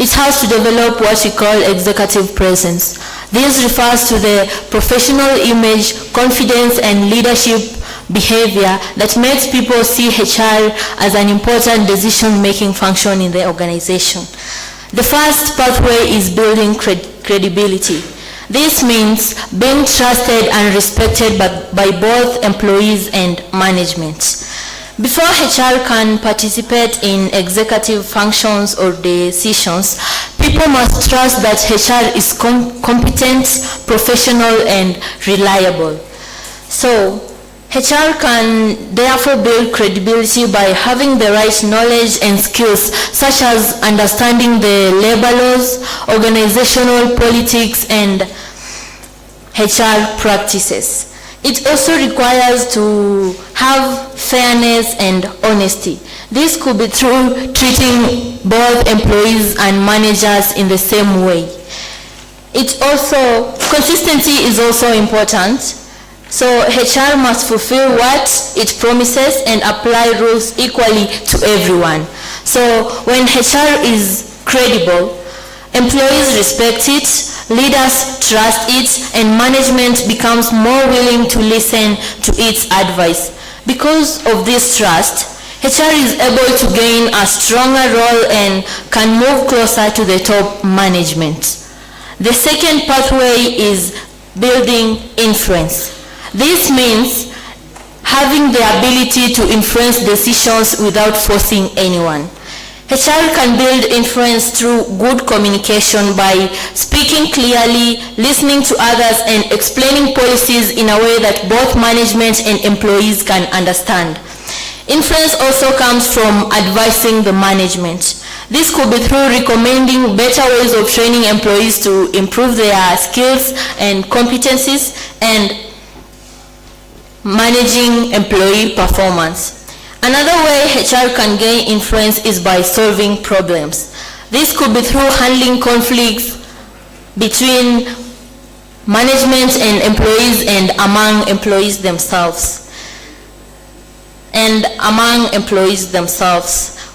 it has to develop what we call executive presence. This refers to the professional image, confidence, and leadership behavior that makes people see HR as an important decision-making function in the organization. The first pathway is building credibility. This means being trusted and respected by both employees and management. Before HR can participate in executive functions or decisions, people must trust that HR is competent, professional, and reliable. So, HR can therefore build credibility by having the right knowledge and skills, such as understanding the labor laws, organizational politics, and HR practices. It also requires to have fairness and honesty. This could be through treating both employees and managers in the same way. Consistency is also important. So HR must fulfill what it promises and apply rules equally to everyone. So when HR is credible, employees respect it, leaders trust it, and management becomes more willing to listen to its advice. Because of this trust, HR is able to gain a stronger role and can move closer to the top management. The second pathway is building influence. This means having the ability to influence decisions without forcing anyone. HR can build influence through good communication by speaking clearly, listening to others, and explaining policies in a way that both management and employees can understand. Influence also comes from advising the management. This could be through recommending better ways of training employees to improve their skills and competencies and managing employee performance. Another way HR can gain influence is by solving problems. This could be through handling conflicts between management and employees and among employees themselves.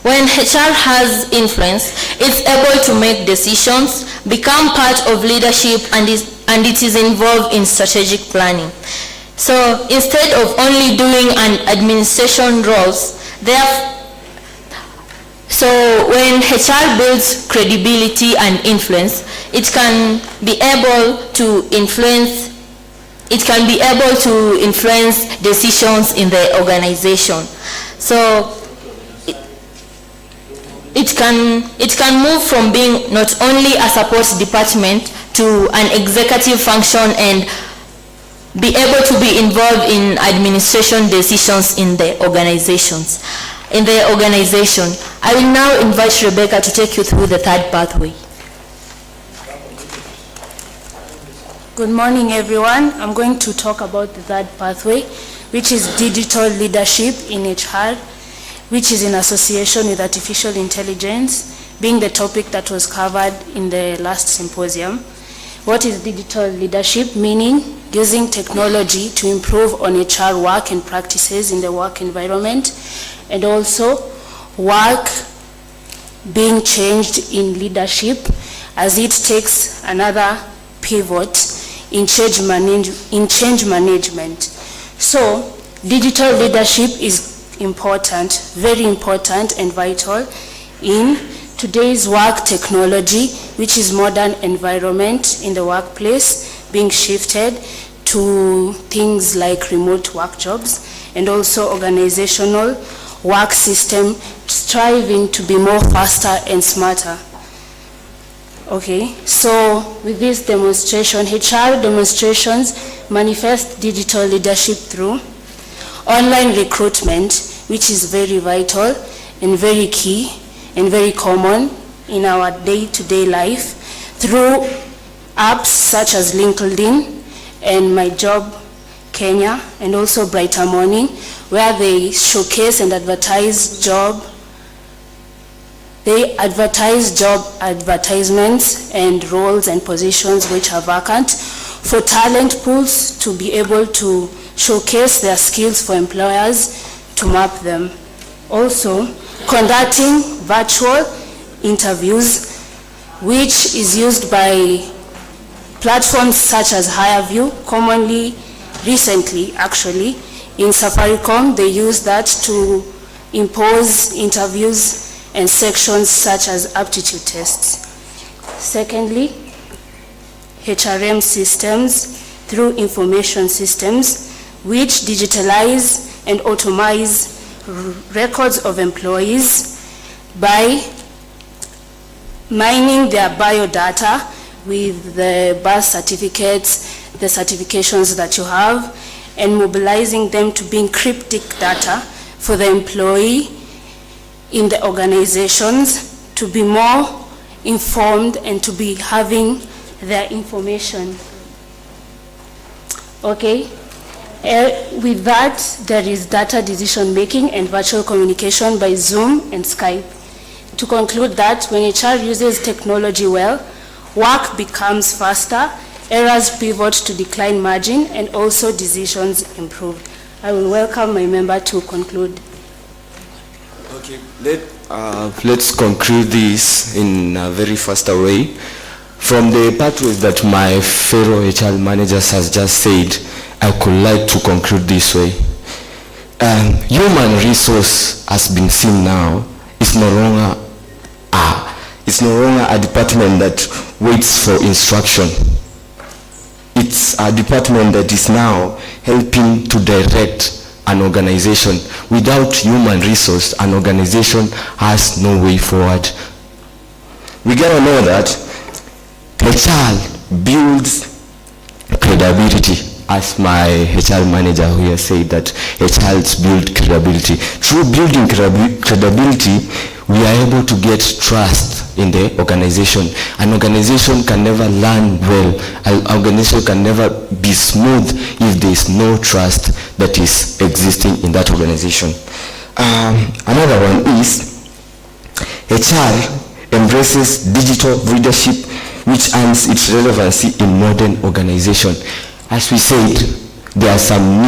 When HR has influence, it's able to make decisions, become part of leadership, and it is involved in strategic planning. So instead of only doing an administration roles, when HR builds credibility and influence, it can be able to influence decisions in the organization. So it can move from being not only a support department to an executive function and be able to be involved in administration decisions in the organization. I will now invite Rebecca to take you through the third pathway. Good morning, everyone. I'm going to talk about the third pathway, which is digital leadership in HR, which is in association with artificial intelligence, being the topic that was covered in the last symposium. What is digital leadership? Meaning using technology to improve on HR work and practices in the work environment, and also work being changed in leadership as it takes another pivot in change management. So digital leadership is important, very important and vital in today's work technology, which is modern environment in the workplace, being shifted to things like remote work jobs, and also organizational work system striving to be more faster and smarter. Okay, so with this demonstration, HR demonstrations manifest digital leadership through online recruitment, which is very vital and very key and very common in our day-to-day life, through apps such as LinkedIn and My Job Kenya, and also Brighter Morning, where they showcase and advertise job advertisements and roles and positions which are vacant for talent pools to be able to showcase their skills for employers to map them. Also, conducting virtual interviews which is used by platforms such as HireView. Commonly, recently actually, in Safaricom, they use that to impose interviews and sections such as aptitude tests. Secondly, HRM systems through information systems which digitalize and automate records of employees by mining their biodata with the birth certificates, the certifications that you have, and mobilizing them to being cryptic data for the employee in the organizations to be more informed and to be having their information. Okay. With that, there is data decision making and virtual communication by Zoom and Skype. To conclude that, when HR uses technology well, work becomes faster, errors pivot to decline margin, and also decisions improve. I will welcome my member to conclude. Okay, let's conclude this in a very faster way. From the pathways that my fellow HR managers has just said, I could like to conclude this way. Human resource has been seen now. It's no longer a department that waits for instruction. It's a department that is now helping to direct an organization. Without human resource, an organization has no way forward. We gotta know that HR builds credibility. As my HR manager here said, that HRs build credibility. Through building credibility, we are able to get trust in the organization. An organization can never learn well. An organization can never be smooth if there is no trust that is existing in that organization. Another one is HR embraces digital leadership, which earns its relevancy in modern organization. As we said, there are some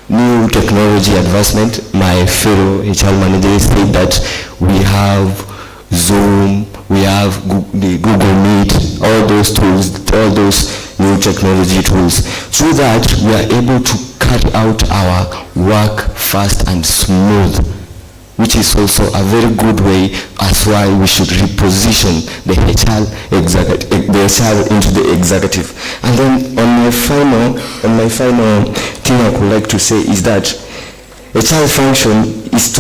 new technology advancement. My fellow HR managers said that we have Zoom, we have the Google Meet, all those tools, all those new technology tools. Through that, we are able to carry out our work fast and smooth, which is also a very good way as why we should reposition the HR into the executive. And then on my final thing I would like to say is that HR function is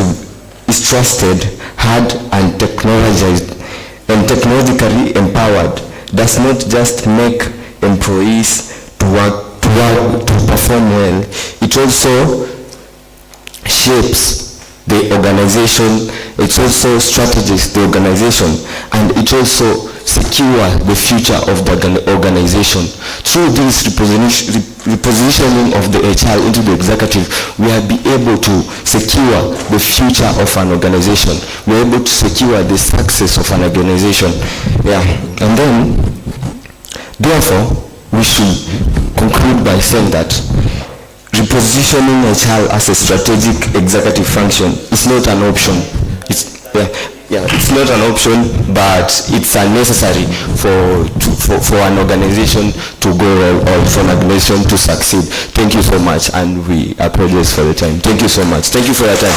trusted, hard, and technologically empowered. Does not just make employees to perform well. It also shapes the organization, it also strategies the organization, and it also secure the future of the organization. Through this repositioning of the HR into the executive, we will be able to secure the future of an organization. We are able to secure the success of an organization. Yeah, and then, therefore, we should conclude by saying that repositioning HR as a strategic executive function is not an option. It's not an option, but it's a necessary for an organization to go well or for an organization to succeed. Thank you so much, and we apologize for the time. Thank you so much. Thank you for your time.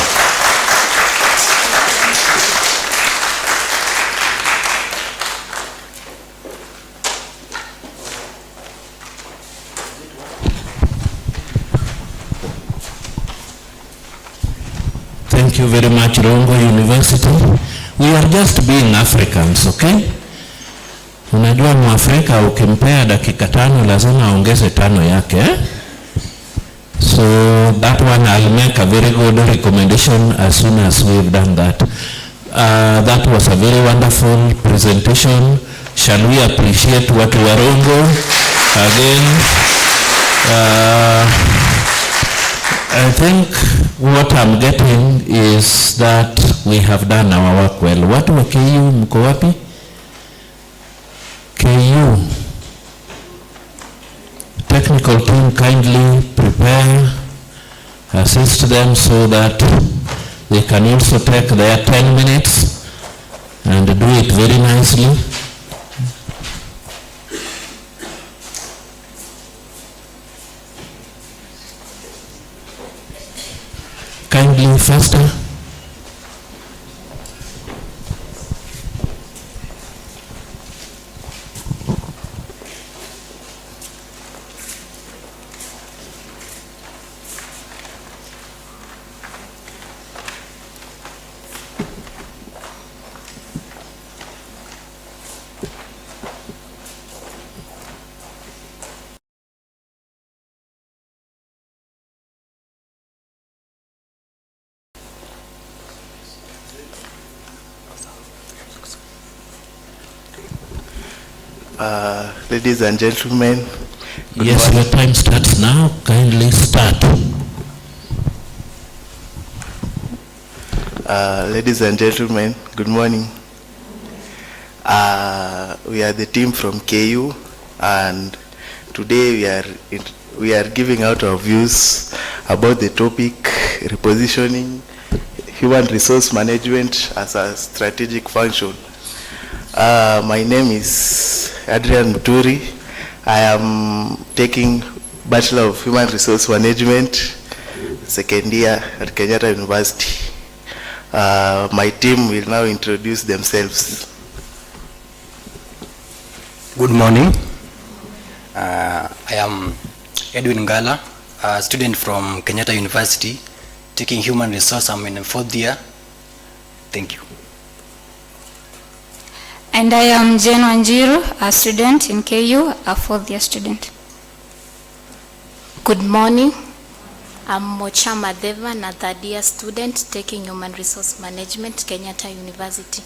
Thank you very much, Rongo University. We are just being Africans, okay? Unajua Mwafrika ukimpea dakika 5 lazima aongeze 5 yake, eh? So that one I'll make a very good recommendation as soon as we've done that. That was a very wonderful presentation. Shall we appreciate what we are Rongo again? I think what I'm getting is that we have done our work well. Watu wa KU mko wapi? KU. Technical team, kindly prepare, assist them so that they can also take their 10 minutes and do it very nicely. Kindly faster. Ladies and gentlemen, good Yes, morning. your time starts now. Kindly start. Ladies and gentlemen, good morning. We are the team from KU, and today we are giving out our views about the topic repositioning human resource management as a strategic function. My name is Adrian Muturi. I am taking Bachelor of Human Resource Management, second year at Kenyatta University. My team will now introduce themselves. Good morning. I am Edwin Ngala, a student from Kenyatta University, taking Human Resource. I'm in the 4th year. Thank you. And I am Jane Wanjiru, a student in KU, a 4th year student. Good morning. I'm Mocha Madeva, a 3rd year student taking Human Resource Management, Kenyatta University.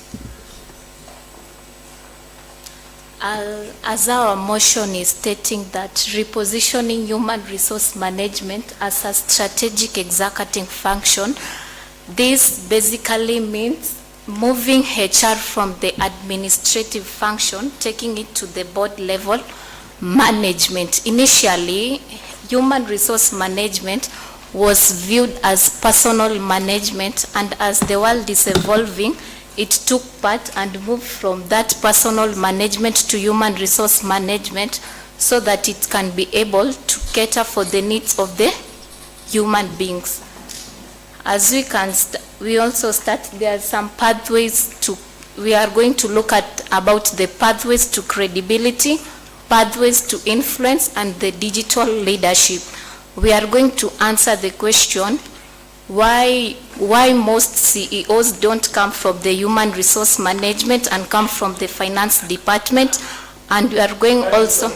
As our motion is stating that repositioning human resource management as a strategic executive function, this basically means moving HR from the administrative function, taking it to the board level management. Initially, human resource management was viewed as personal management, and as the world is evolving, it took part and moved from that personal management to human resource management so that it can be able to cater for the needs of the human beings. As we also start, there are some pathways we are going to look at about the pathways to credibility, pathways to influence, and the digital leadership. We are going to answer the question, why most CEOs don't come from the human resource management and come from the finance department. And we are going also...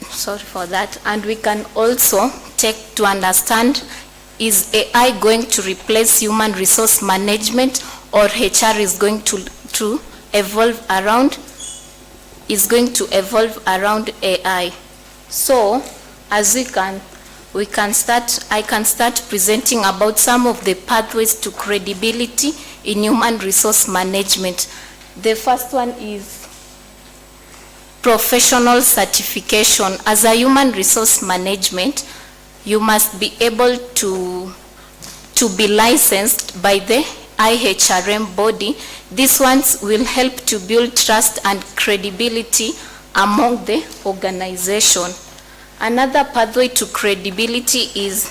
Sorry for that. And we can also take to understand, is AI going to replace human resource management, or HR is going to evolve around AI. So as I can start presenting about some of the pathways to credibility in human resource management. The first one is professional certification. As a human resource management, you must be able to be licensed by the IHRM body. These ones will help to build trust and credibility among the organization. Another pathway to credibility is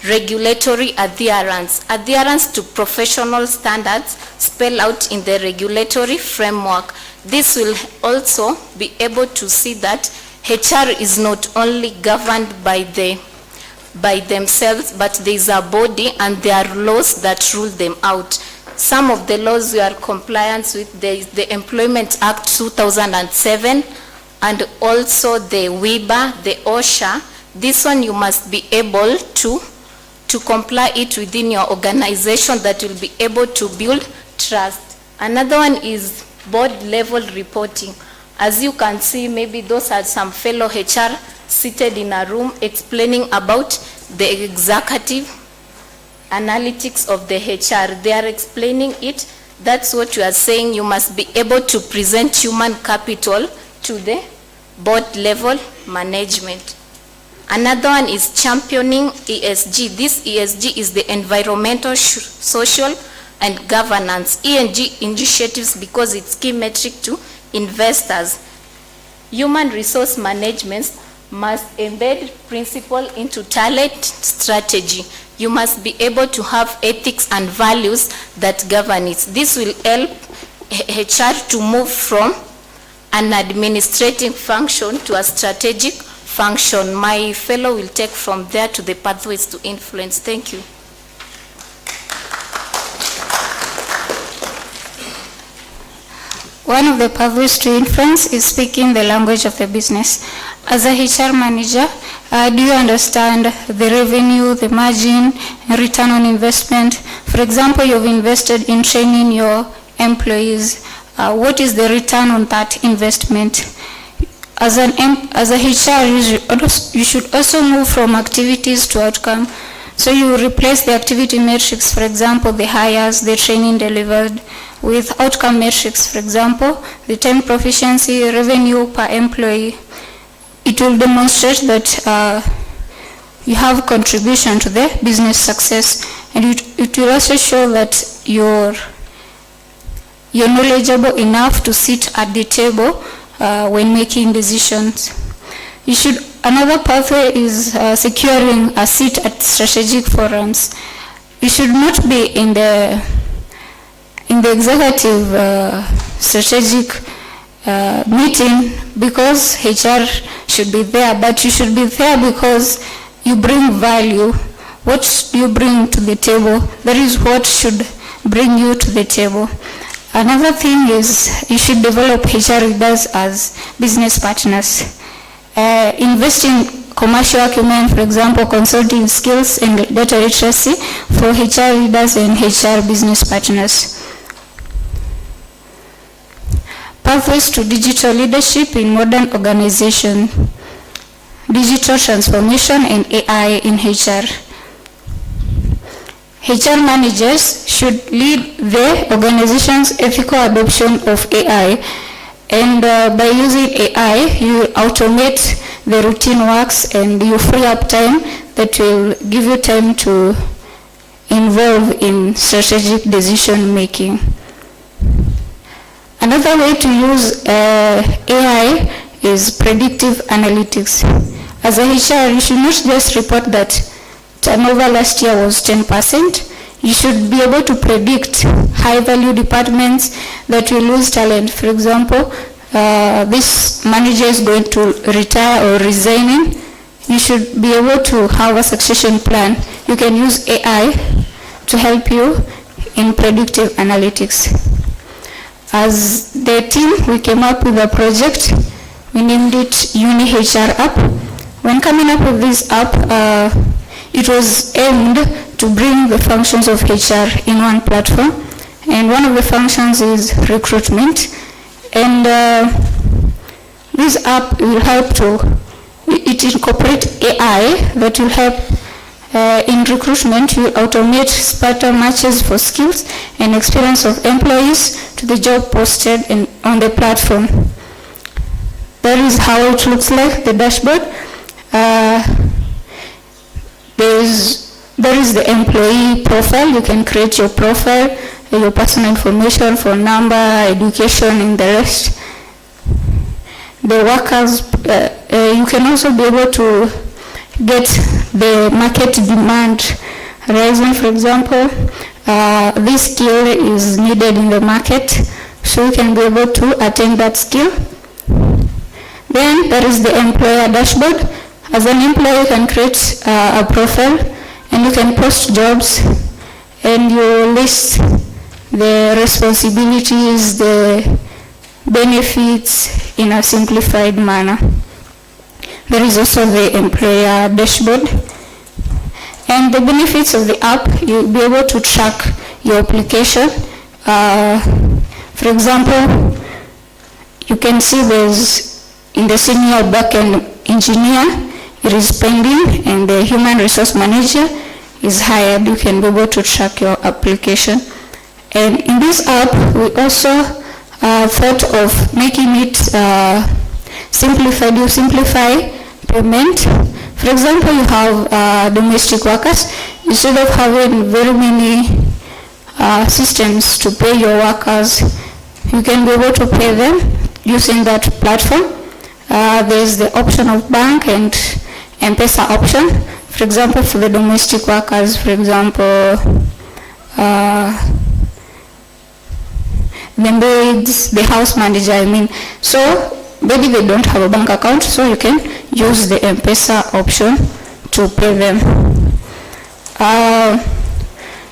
regulatory adherence. Adherence to professional standards spelled out in the regulatory framework. This will also be able to see that HR is not only governed by themselves, but there is a body and there are laws that rule them out. Some of the laws we are compliant with, there is the Employment Act 2007, and also the WIBA, the OSHA. This one you must be able to comply it within your organization, that will be able to build trust. Another one is board level reporting. As you can see, maybe those are some fellow HR seated in a room explaining about the executive analytics of the HR. They are explaining it. That's what you are saying. You must be able to present human capital to the board level management. Another one is championing ESG. This ESG is the environmental, social, and governance. ESG initiatives, because it's key metric to investors. human resource management must embed principle into talent strategy. You must be able to have ethics and values that govern it. This will help HR to move from an administrative function to a strategic function. My fellow will take from there to the pathways to influence. Thank you. One of the pathways to influence is speaking the language of the business. As a HR manager, do you understand the revenue, the margin, return on investment? For example, you've invested in training your employees. What is the return on that investment? As a HR, you should also move from activities to outcome. So you replace the activity metrics, for example, the hires, the training delivered, with outcome metrics, for example, the time proficiency, revenue per employee. It will demonstrate that you have contribution to the business success, and it will also show that you're knowledgeable enough to sit at the table when making decisions. Another pathway is securing a seat at strategic forums. You should not be in the executive strategic meeting because HR should be there, but you should be there because you bring value. What you bring to the table, that is what should bring you to the table. Another thing is you should develop HR leaders as business partners. Invest in commercial acumen, for example, consulting skills and data literacy for HR leaders and HR business partners. Pathways to digital leadership in modern organization, digital transformation and AI in HR. HR managers should lead the organization's ethical adoption of AI, and by using AI, you automate the routine works and you free up time that will give you time to involve in strategic decision making. Another way to use AI is predictive analytics. As a HR, you should not just report that turnover last year was 10%. You should be able to predict high-value departments that will lose talent. For example, this manager is going to retire or resigning. You should be able to have a succession plan. You can use AI to help you in predictive analytics. As the team, we came up with a project. We named it Uni HR App. When coming up with this app, it was aimed to bring the functions of HR in one platform. And one of the functions is recruitment. And this app will help it incorporates AI that will help in recruitment. You automate smarter matches for skills and experience of employees to the job posted on the platform. That is how it looks like, the dashboard. There is the employee profile. You can create your profile, your personal information, phone number, education, and the rest. The workers, you can also be able to get the market demand rising. For example, this skill is needed in the market, so you can be able to attain that skill. Then there is the employer dashboard. As an employer, you can create a profile and you can post jobs and you list the responsibilities, the benefits in a simplified manner. There is also the employer dashboard. And the benefits of the app, you'll be able to track your application. For example, you can see there's in the senior backend engineer, it is pending, and the human resource manager is hired. You can be able to track your application. And in this app, we also thought of making it simplified. You simplify payment. For example, you have domestic workers. Instead of having very many systems to pay your workers, you can be able to pay them using that platform. There's the option of bank and M-Pesa option. For example, for the domestic workers, for example, the maids, the house manager, I mean. So maybe they don't have a bank account, so you can use the M-Pesa option to pay them.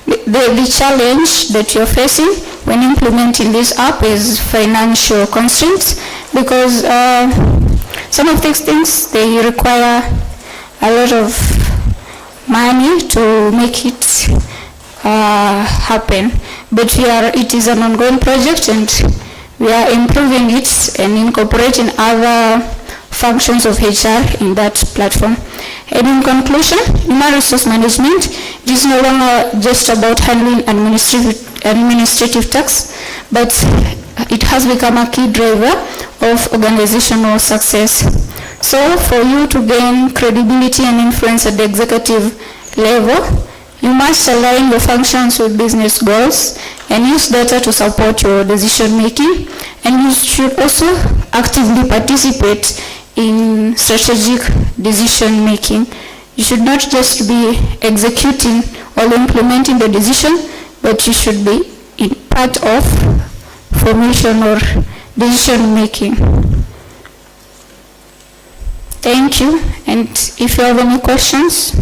The challenge that you're facing when implementing this app is financial constraints, because some of these things, they require a lot of money to make it happen. But it is an ongoing project, and we are improving it and incorporating other functions of HR in that platform. And in conclusion, human resource management is no longer just about handling administrative tasks, but it has become a key driver of organizational success. So for you to gain credibility and influence at the executive level, you must align the functions with business goals and use data to support your decision making. And you should also actively participate in strategic decision making. You should not just be executing or implementing the decision, but you should be in part of formation or decision making. Thank you. And if you have any questions?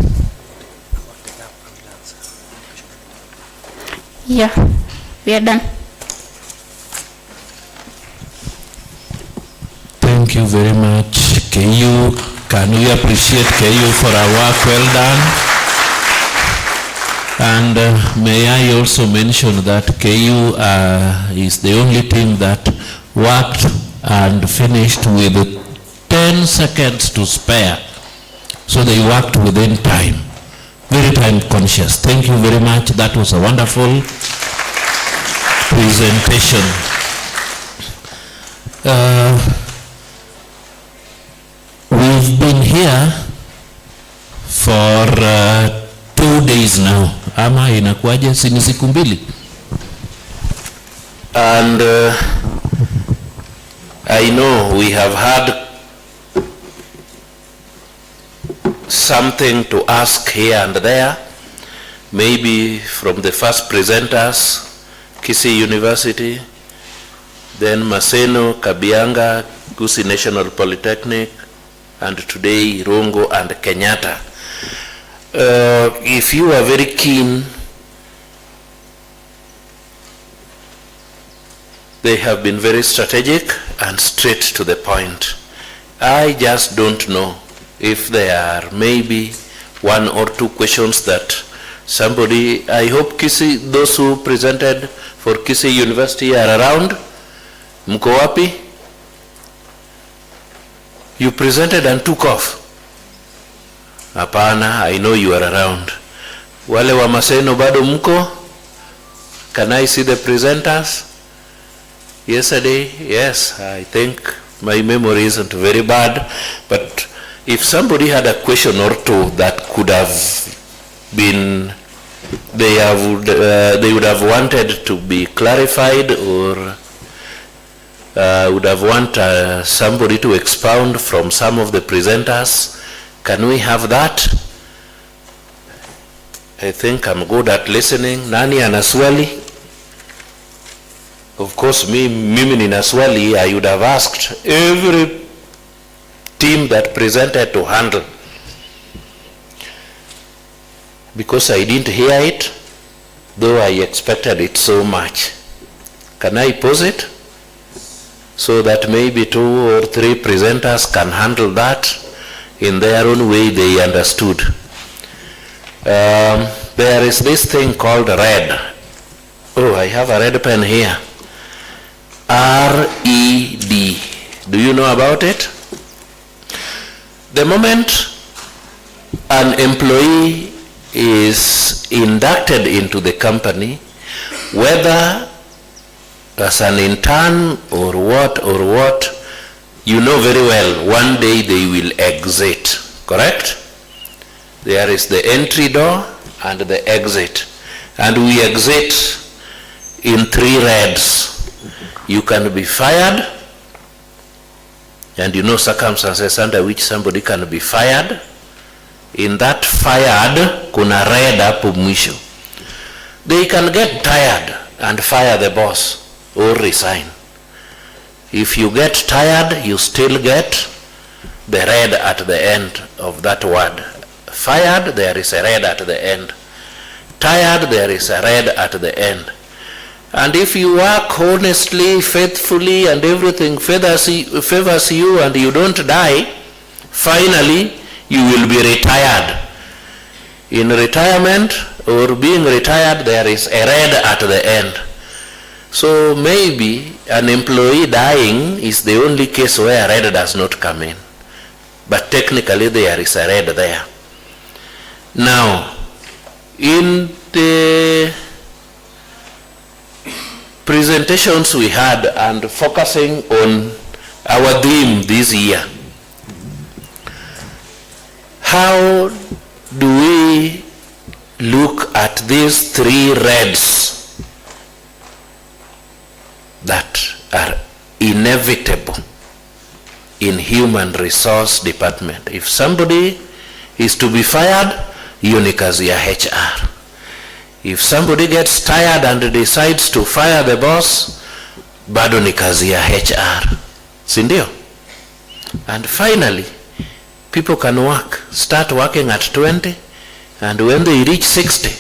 Yeah, we are done. Thank you very much, KU. Can we appreciate KU for our work well done? And may I also mention that KU is the only team that worked and finished with 10 seconds to spare. So they worked within time. Very time conscious. Thank you very much. That was a wonderful presentation. We've been here for 2 days now. Ama inakuwaje? Si ni siku mbili? And I know we have had something to ask here and there, maybe from the first presenters, Kisii University, then Maseno, Kabianga, Kisii National Polytechnic, and today Rongo and Kenyatta. If you are very keen, they have been very strategic and straight to the point. I just don't know if there are maybe 1 or 2 questions that somebody, I hope Kisii, those who presented for Kisii University are around. Mko wapi? You presented and took off. Hapana, I know you are around. Wale wa Maseno bado mko? Can I see the presenters? Yesterday, yes, I think my memory isn't very bad, but if somebody had a question or two that could have been, they would have wanted to be clarified, or would have wanted somebody to expound from some of the presenters, can we have that? I think I'm good at listening. Nani ana swali? Of course, mimi nina swali. I would have asked every team that presented to handle, because I didn't hear it, though I expected it so much. Can I pose it so that maybe 2 or 3 presenters can handle that in their own way they understood? There is this thing called RED. Oh, I have a red pen here. RED. Do you know about it? The moment an employee is inducted into the company, whether as an intern or what, you know very well, one day they will exit, correct? There is the entry door and the exit. And we exit in 3 reds. You can be fired, and you know circumstances under which somebody can be fired. In that fired, kuna red hapo mwisho. They can get tired and fire the boss or resign. If you get tired, you still get the red at the end of that word. Fired, there is a red at the end. Tired, there is a red at the end. And if you work honestly, faithfully, and everything favors you and you don't die, finally you will be retired. In retirement or being retired, there is a red at the end. So maybe an employee dying is the only case where a red does not come in. But technically there is a red there. Now, in the presentations we had and focusing on our theme this year, how do we look at these three reds that are inevitable in human resource department? If somebody is to be fired, hiyo ni kazi ya HR. If somebody gets tired and decides to fire the boss, bado ni kazi ya HR. Si ndio? And finally, people can start working at 20, and when they reach 60,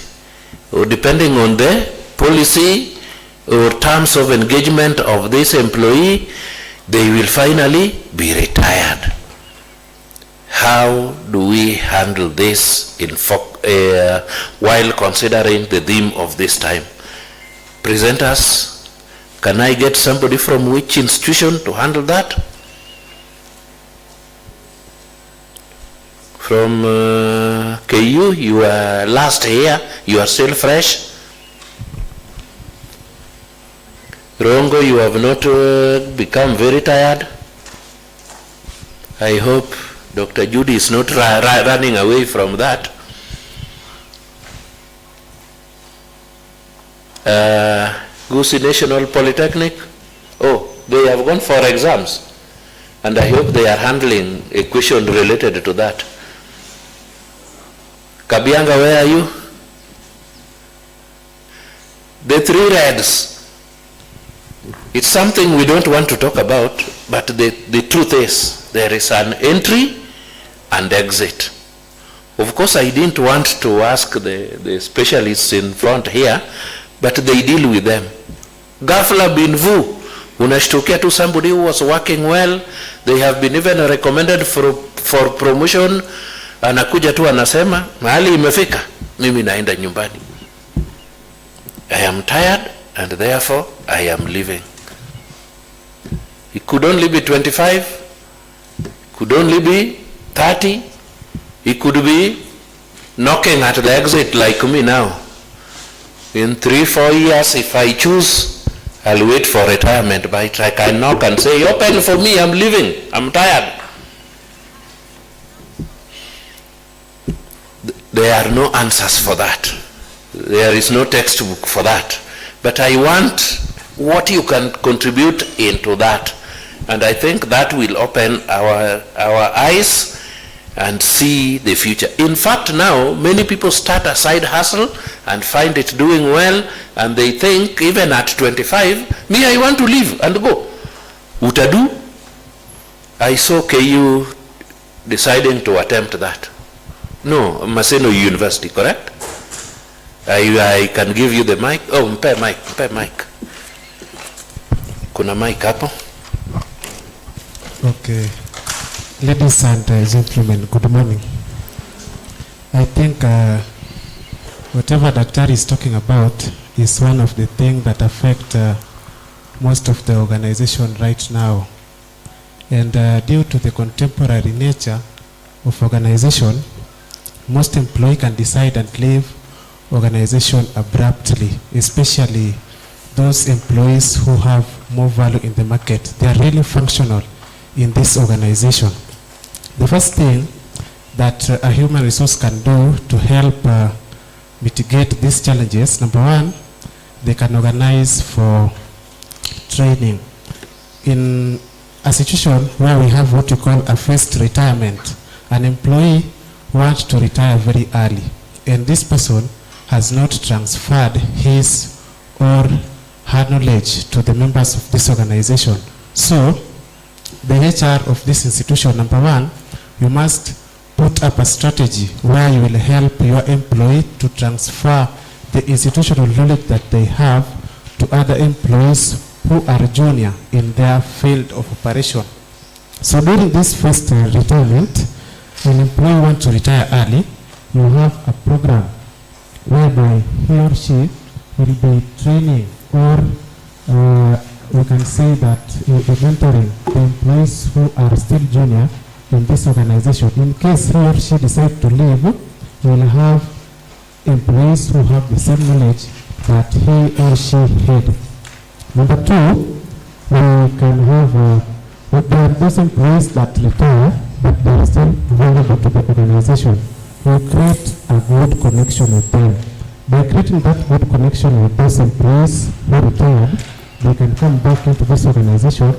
or depending on the policy or terms of engagement of this employee, they will finally be retired. How do we handle this while considering the theme of this time? Presenters, can I get somebody from which institution to handle that? From KU, you are last year, you are still fresh. Rongo, you have not become very tired. I hope Dr. Judy is not running away from that. Kisii National Polytechnic, they have gone for exams, and I hope they are handling a question related to that. Kabianga, where are you? The three reds. It's something we don't want to talk about, but the truth is, there is an entry and exit. Of course, I didn't want to ask the specialists in front here, but they deal with them. Ghafla bin vu, unashtukia to somebody who was working well, they have been even recommended for promotion, anakuja tu anasema, mahali imefika, mimi naenda nyumbani. I am tired and therefore I am leaving. It could only be 25, could only be 30, it could be knocking at the exit like me now. In 3-4 years, if I choose, I'll wait for retirement, but I can knock and say, open for me, I'm leaving, I'm tired. There are no answers for that. There is no textbook for that. But I want what you can contribute into that. And I think that will open our eyes and see the future. In fact, now, many people start a side hustle and find it doing well, and they think, even at 25, me, I want to leave and go. Utadu? I saw KU deciding to attempt that. No, Maseno University, correct? I can give you the mic. Oh, mpe mic. Kuna mic hapo. Okay. Ladies and gentlemen, good morning. I think whatever Daktari is talking about is one of the things that affect most of the organization right now. And due to the contemporary nature of organization, most employee can decide and leave organization abruptly, especially those employees who have more value in the market. They are really functional in this organization. The first thing that a human resource can do to help mitigate these challenges, number one, they can organize for training. In a situation where we have what we call a phased retirement. An employee wants to retire very early, and this person has not transferred his or her knowledge to the members of this organization. So, the HR of this institution, number one, you must put up a strategy where you will help your employee to transfer the institutional knowledge that they have to other employees who are junior in their field of operation. So during this first retirement, an employee wants to retire early, you have a program whereby he or she will be training, or we can say that mentoring the employees who are still junior in this organization. In case he or she decides to leave, we will have employees who have the same knowledge that he or she had. Number two, we can have there are those employees that retire, but they are still valuable to the organization. We create a good connection with them. By creating that good connection with those employees who retired, they can come back into this organization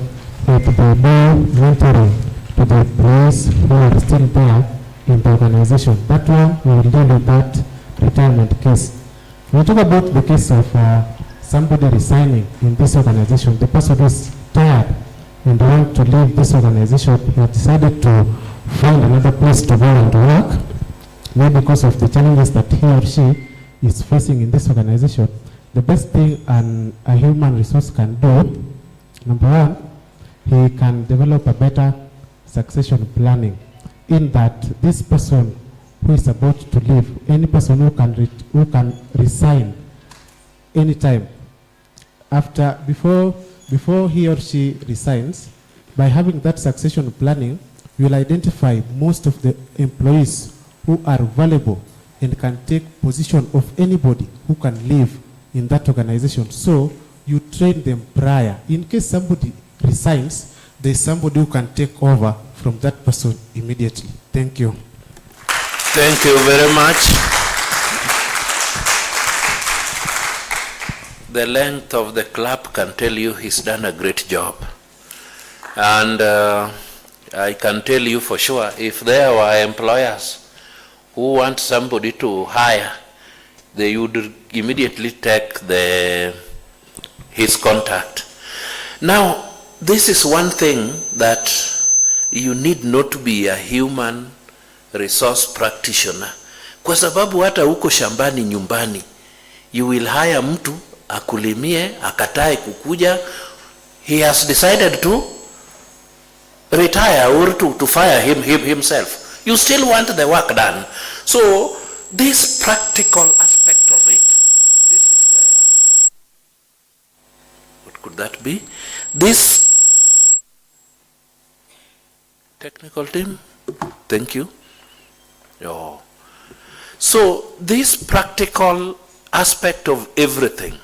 and they do mentoring to the employees who are still there in the organization. That one, we will deal with that retirement case. We talk about the case of somebody resigning in this organization. The person is tired and want to leave this organization. He has decided to find another place to go and work, maybe because of the challenges that he or she is facing in this organization. The best thing a human resource can do, number one, he can develop a better succession planning, in that this person who is about to leave, any person who can resign anytime before he or she resigns, by having that succession planning, you will identify most of the employees who are valuable and can take position of anybody who can leave in that organization. So you train them prior. In case somebody resigns, there is somebody who can take over from that person immediately. Thank you. Thank you very much. The length of the clap can tell you he's done a great job. And I can tell you for sure, if there were employers who want somebody to hire, they would immediately take his contact. Now, this is one thing that you need not to be a human resource practitioner. Kwa sababu hata huko shambani nyumbani, you will hire mtu akulimie, akatae kukuja. He has decided to retire or to fire himself. You still want the work done. So this practical aspect of it, this is where, what could that be? This technical team, thank you. Oh. So this practical aspect of everything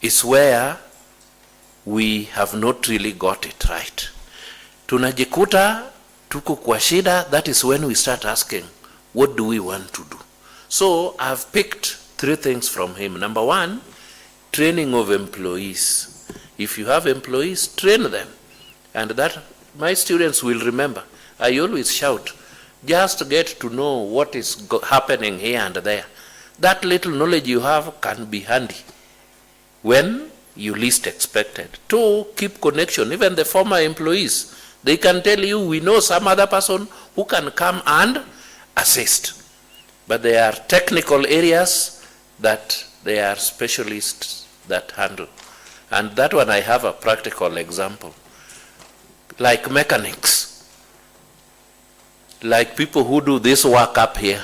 is where we have not really got it right. Tunajikuta tuko kwa shida. That is when we start asking, what do we want to do? So I've picked 3 things from him. Number 1, training of employees. If you have employees, train them. And that my students will remember. I always shout, just get to know what is happening here and there. That little knowledge you have can be handy when you least expect it. 2, keep connection. Even the former employees, they can tell you, we know some other person who can come and assist. But there are technical areas that there are specialists that handle. And that one I have a practical example. Like mechanics, like people who do this work up here,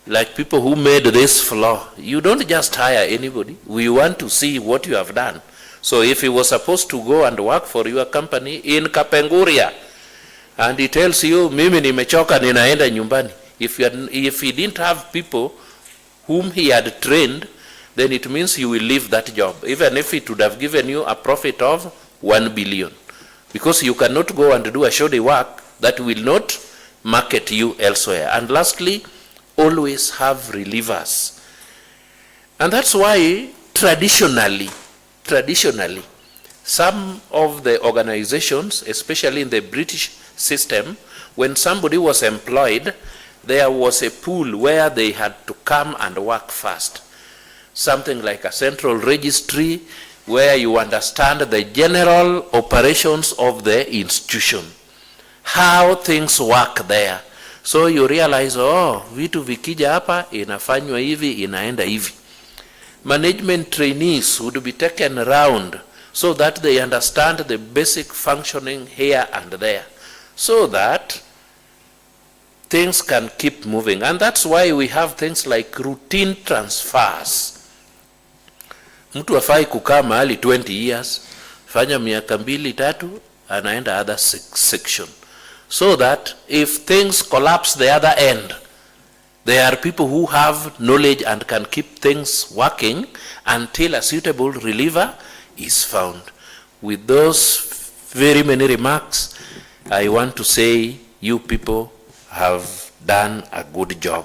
like people who made this floor. You don't just hire anybody. We want to see what you have done. So if he was supposed to go and work for your company in Kapenguria, and he tells you, mimi nimechoka ninaenda nyumbani, if he didn't have people whom he had trained, then it means you will leave that job, even if it would have given you a profit of 1 billion. Because you cannot go and do a shoddy work that will not market you elsewhere. And lastly, always have relievers. And that's why traditionally, some of the organizations, especially in the British system, when somebody was employed, there was a pool where they had to come and work first. Something like a central registry where you understand the general operations of the institution, how things work there. So you realize, oh, vitu vikija hapa inafanywa hivi, inaenda hivi. Management trainees would be taken around so that they understand the basic functioning here and there, so that things can keep moving. And that's why we have things like routine transfers. Mtu hafai kukaa mahali 20 years, fanya miaka 2-3, anaenda other section. So that if things collapse the other end, there are people who have knowledge and can keep things working until a suitable reliever is found. With those very many remarks, I want to say you people have done a good job.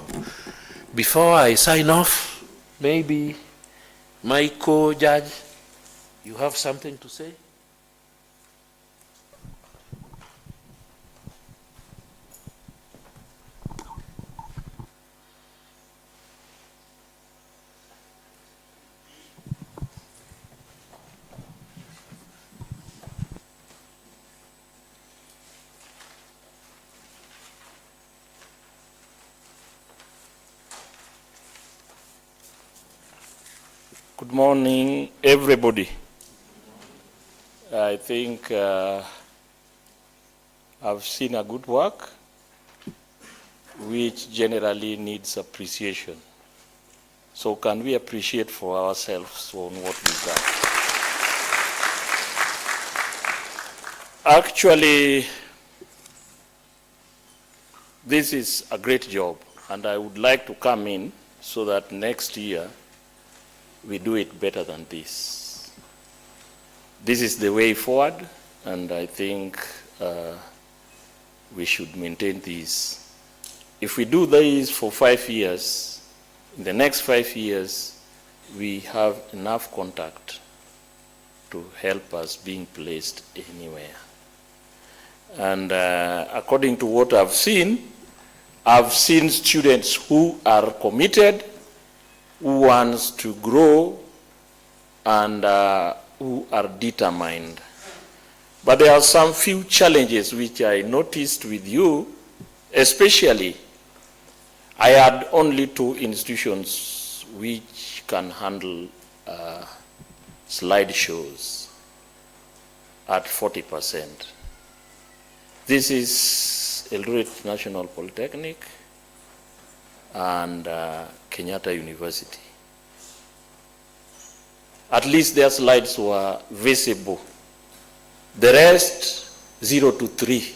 Before I sign off, maybe my co-judge, you have something to say? Good morning, everybody. I think I've seen a good work which generally needs appreciation. So can we appreciate for ourselves on what we've done? Actually, this is a great job, and I would like to come in so that next year we do it better than this. This is the way forward, and I think we should maintain this. If we do this for 5 years, in the next 5 years, we have enough contact to help us being placed anywhere. And according to what I've seen students who are committed, who wants to grow, and who are determined. But there are some few challenges which I noticed with you, especially I had only 2 institutions which can handle slideshows at 40%. This is Eldoret National Polytechnic and Kenyatta University. At least their slides were visible. The rest, 0 to 3.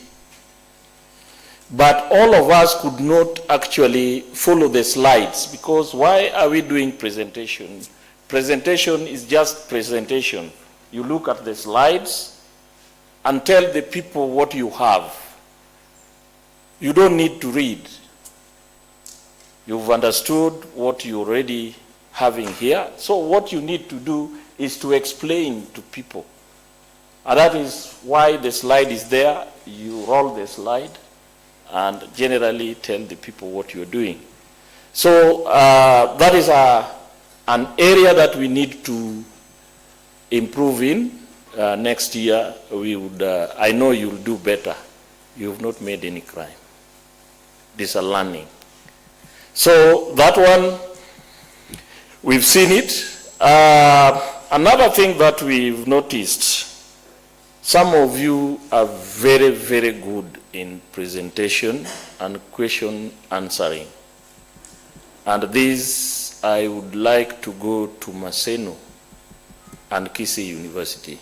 But all of us could not actually follow the slides, because why are we doing presentation? Presentation is just presentation. You look at the slides and tell the people what you have. You don't need to read. You've understood what you already having here. So what you need to do is to explain to people. And that is why the slide is there. You roll the slide and generally tell the people what you're doing. So that is an area that we need to improve in. Next year, we would, I know you'll do better. You've not made any crime. This is a learning. So that one, we've seen it. Another thing that we've noticed, some of you are very, very good in presentation and question answering. And this, I would like to go to Maseno and Kisii University.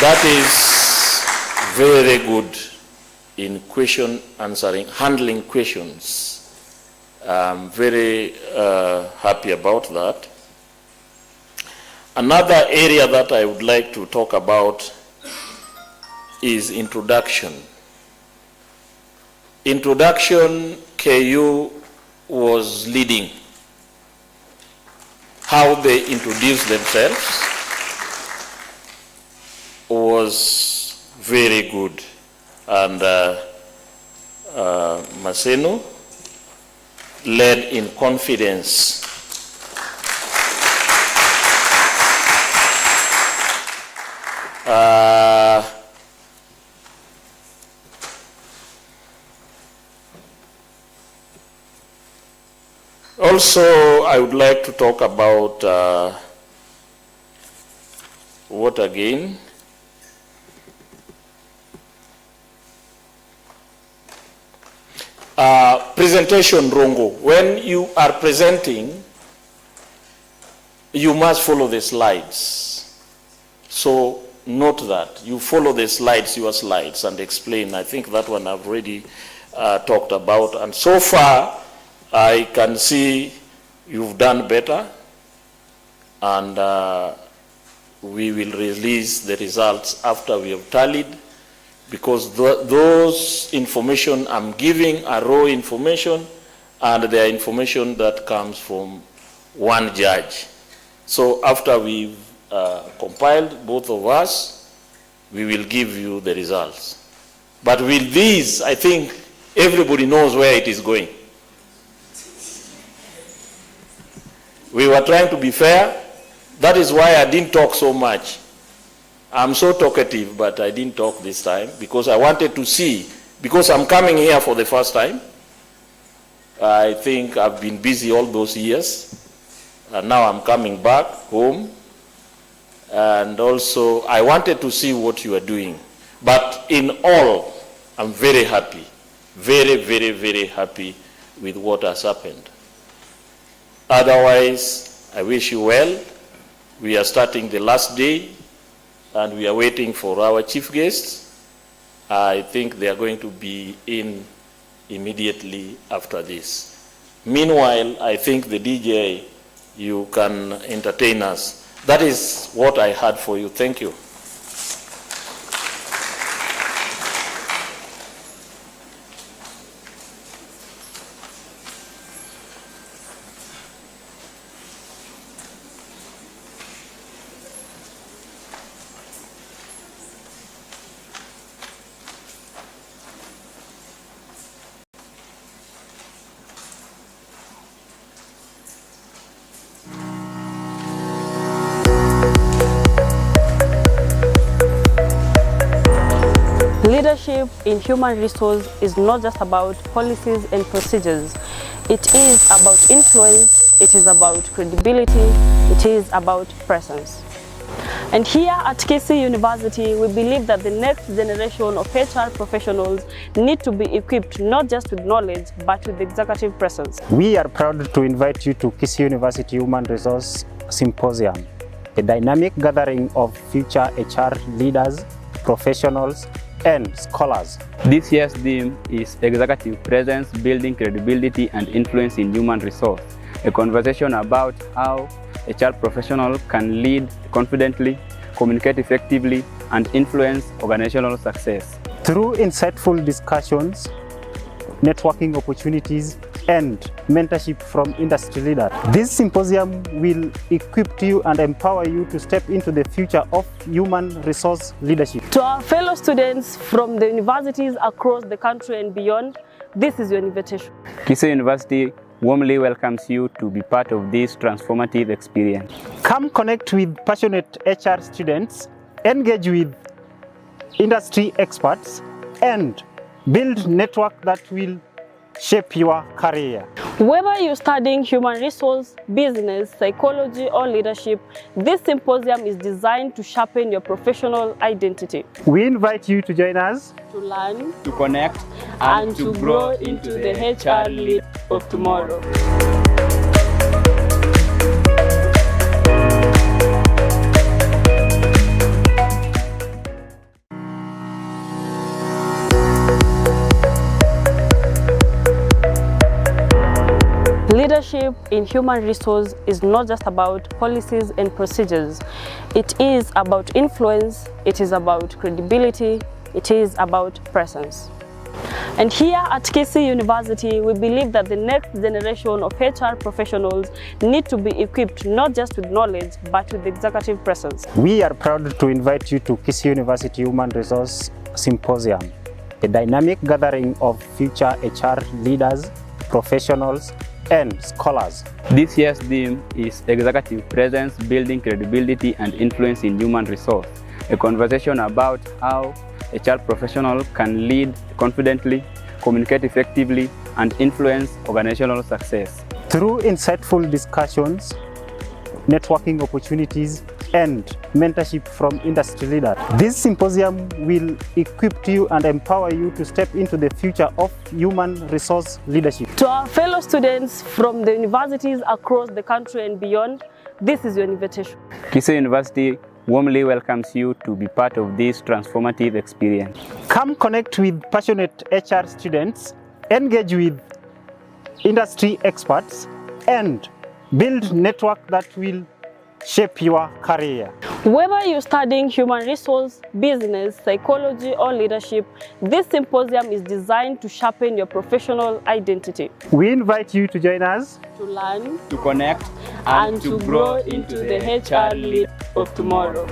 That is very good in question answering, handling questions. I'm very happy about that. Another area that I would like to talk about is introduction. Introduction, KU was leading. how they introduced themselves was very good. And Maseno led in confidence. Also, I would like to talk about what again? Presentation, Rongo. When you are presenting, you must follow the slides. So note that. You follow the slides, your slides, and explain. I think that one I've already talked about. And so far, I can see you've done better. And we will release the results after we have tallied, because those information I'm giving are raw information, and they are information that comes from one judge. So after we've compiled, both of us, we will give you the results. But with these, I think everybody knows where it is going. We were trying to be fair. That is why I didn't talk so much. I'm so talkative, but I didn't talk this time because I wanted to see, because I'm coming here for the first time. I think I've been busy all those years, and now I'm coming back home. And also, I wanted to see what you are doing. But in all, I'm very happy, very, very, very happy with what has happened. Otherwise, I wish you well. We are starting the last day, and we are waiting for our chief guests. I think they are going to be in immediately after this. Meanwhile, I think the DJ, you can entertain us. That is what I had for you. Thank you. Leadership in human resource is not just about policies and procedures. It is about influence, it is about credibility, it is about presence. And here at Kisii University, we believe that the next generation of HR professionals need to be equipped not just with knowledge, but with executive presence. We are proud to invite you to Kisii University Human Resource Symposium, a dynamic gathering of future HR leaders, professionals, and scholars. This year's theme is Executive Presence, Building Credibility and Influence in Human Resource, a conversation about how HR professionals can lead confidently, communicate effectively, and influence organizational success. Through insightful discussions, networking opportunities, and mentorship from industry leaders, this symposium will equip you and empower you to step into the future of human resource leadership. To our fellow students from the universities across the country and beyond, this is your invitation. Kisii University warmly welcomes you to be part of this transformative experience. Come connect with passionate HR students, engage with industry experts, and build network that will shape your career. Whether you're studying human resource, business, psychology, or leadership, this symposium is designed to sharpen your professional identity. We invite you to join us to learn, to connect, and to grow into the HR leader of tomorrow. Leadership in human resource is not just about policies and procedures. It is about influence, it is about credibility, it is about presence. And here at Kisii University, we believe that the next generation of HR professionals need to be equipped not just with knowledge, but with executive presence. We are proud to invite you to Kisii University Human Resource Symposium, a dynamic gathering of future HR leaders, professionals, and scholars. This year's theme is Executive Presence, Building Credibility and Influence in Human Resource, a conversation about how HR professionals can lead confidently, communicate effectively, and influence organizational success. Through insightful discussions, networking opportunities, and mentorship from industry leaders, this symposium will equip you and empower you to step into the future of human resource leadership. To our fellow students from the universities across the country and beyond, this is your invitation. Kisii University warmly welcomes you to be part of this transformative experience. Come connect with passionate HR students, engage with industry experts, and build network that will shape your career. Whether you're studying human resource, business, psychology, or leadership, this symposium is designed to sharpen your professional identity. We invite you to join us To learn, To connect and to grow into the HR leader of tomorrow.